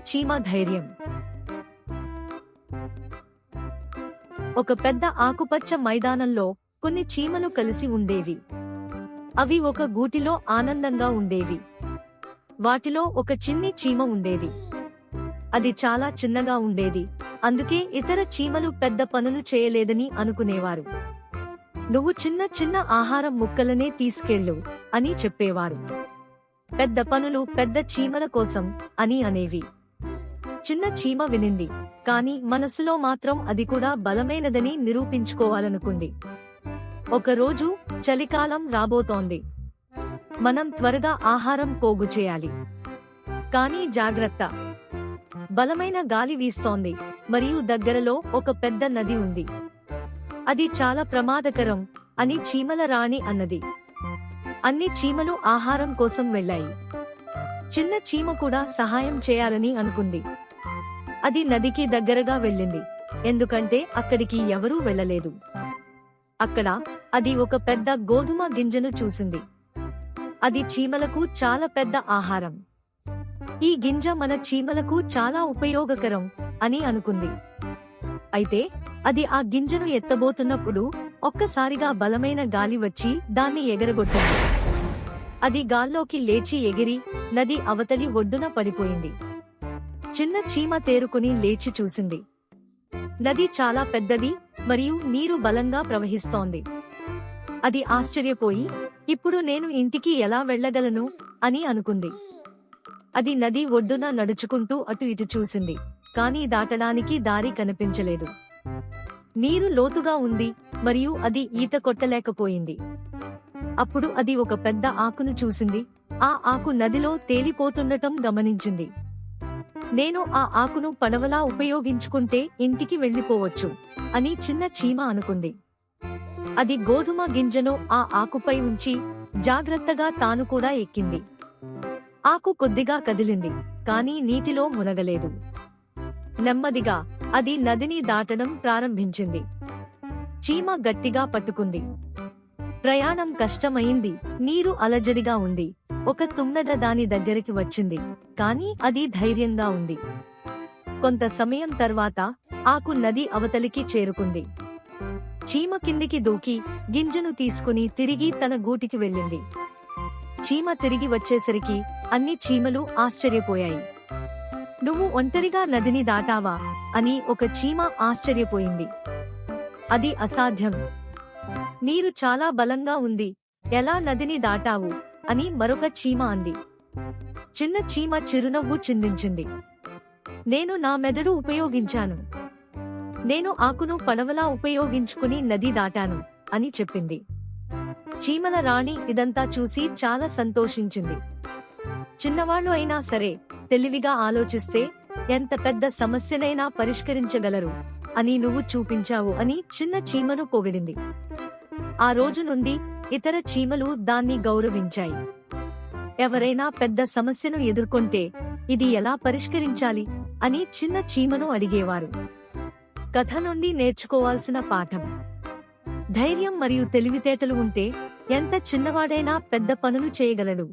చీమ ధైర్యం. ఒక పెద్ద ఆకుపచ్చ మైదానంలో కొన్ని చీమలు కలిసి ఉండేవి. అవి ఒక గూటిలో ఆనందంగా ఉండేవి. వాటిలో ఒక చిన్ని చీమ ఉండేది. అది చాలా చిన్నగా ఉండేది, అందుకే ఇతర చీమలు పెద్ద పనులు చేయలేదని అనుకునేవారు. నువ్వు చిన్న చిన్న ఆహారం ముక్కలనే తీసుకెళ్ళు అని చెప్పేవారు. పెద్ద పనులు పెద్ద చీమల కోసం అని అనేవి. చిన్న చీమ వినింది, కాని మనసులో మాత్రం అది కూడా బలమైనదని నిరూపించుకోవాలనుకుంది. ఒకరోజు చలికాలం రాబోతోంది. మనం త్వరగా ఆహారం పోగు చేయాలి. కానీ జాగ్రత్త, బలమైన గాలి వీస్తోంది మరియు దగ్గరలో ఒక పెద్ద నది ఉంది. అది చాలా ప్రమాదకరం అని చీమల రాణి అన్నది. అన్ని చీమలు ఆహారం కోసం వెళ్ళాయి. చిన్న చీమ కూడా సహాయం చేయాలని అనుకుంది. అది నదికి దగ్గరగా వెళ్ళింది, ఎందుకంటే అక్కడికి ఎవరూ వెళ్ళలేదు. అక్కడ అది ఒక పెద్ద గోధుమ గింజను చూసింది. అది చీమలకు చాలా పెద్ద ఆహారం. ఈ గింజ మన చీమలకు చాలా ఉపయోగకరం అని అనుకుంది. అయితే అది ఆ గింజను ఎత్తబోతున్నప్పుడు ఒక్కసారిగా బలమైన గాలి వచ్చి దాన్ని ఎగరగొట్టింది. అది గాల్లోకి లేచి ఎగిరి నది అవతలి ఒడ్డున పడిపోయింది. చిన్న చీమ తేరుకుని లేచి చూసింది. నది చాలా పెద్దది మరియు నీరు బలంగా ప్రవహిస్తోంది. అది ఆశ్చర్యపోయి, ఇప్పుడు నేను ఇంటికి ఎలా వెళ్ళగలను అని అనుకుంది. అది నది ఒడ్డున నడుచుకుంటూ అటు ఇటు చూసింది, కానీ దాటడానికి దారి కనిపించలేదు. నీరు లోతుగా ఉంది మరియు అది ఈత కొట్టలేకపోయింది. అప్పుడు అది ఒక పెద్ద ఆకును చూసింది. ఆ ఆకు నదిలో తేలిపోతుండటం గమనించింది. నేను ఆ ఆకును పడవలా ఉపయోగించుకుంటే ఇంటికి వెళ్లిపోవచ్చు అని చిన్న చీమ అనుకుంది. అది గోధుమ గింజను ఆ ఆకుపై ఉంచి జాగ్రత్తగా తాను కూడా ఎక్కింది. ఆకు కొద్దిగా కదిలింది, కానీ నీటిలో మునగలేదు. నెమ్మదిగా అది నదిని దాటడం ప్రారంభించింది. చీమ గట్టిగా పట్టుకుంది. ప్రయాణం కష్టమైంది. నీరు అలజడిగా ఉంది. ఒక తుమ్మెద దాని దగ్గరికి వచ్చింది, కానీ అది ధైర్యంగా ఉంది. కొంత సమయం తర్వాత ఆకు నది అవతలికి చేరుకుంది. చీమ కిందికి దూకి గింజను తీసుకుని తిరిగి తన గూటికి వెళ్ళింది. చీమ తిరిగి వచ్చేసరికి అన్ని చీమలు ఆశ్చర్యపోయాయి. నువ్వు ఒంటరిగా నదిని దాటావా అని ఒక చీమ ఆశ్చర్యపోయింది. అది అసాధ్యం. నీరు చాలా బలంగా ఉంది. ఎలా నదిని దాటావు అని మరొక చీమ అంది. చిన్న చీమ చిరునవ్వు చిందించింది. నేను నా మెదడు ఉపయోగించాను. నేను ఆకును పడవలా ఉపయోగించుకుని నది దాటాను అని చెప్పింది. చీమల రాణి ఇదంతా చూసి చాలా సంతోషించింది. చిన్నవాళ్లు అయినా సరే తెలివిగా ఆలోచిస్తే ఎంత పెద్ద సమస్యనైనా పరిష్కరించగలరు అని నువ్వు చూపించావు అని చిన్న చీమను పొగిడింది. ఆ రోజు నుండి ఇతర చీమలు దాన్ని గౌరవించాయి. ఎవరైనా పెద్ద సమస్యను ఎదుర్కొంటే ఇది ఎలా పరిష్కరించాలి అని చిన్న చీమను అడిగేవారు. కథ నుండి నేర్చుకోవాల్సిన పాఠం: ధైర్యం మరియు తెలివితేటలు ఉంటే ఎంత చిన్నవాడైనా పెద్ద పనులు చేయగలడు.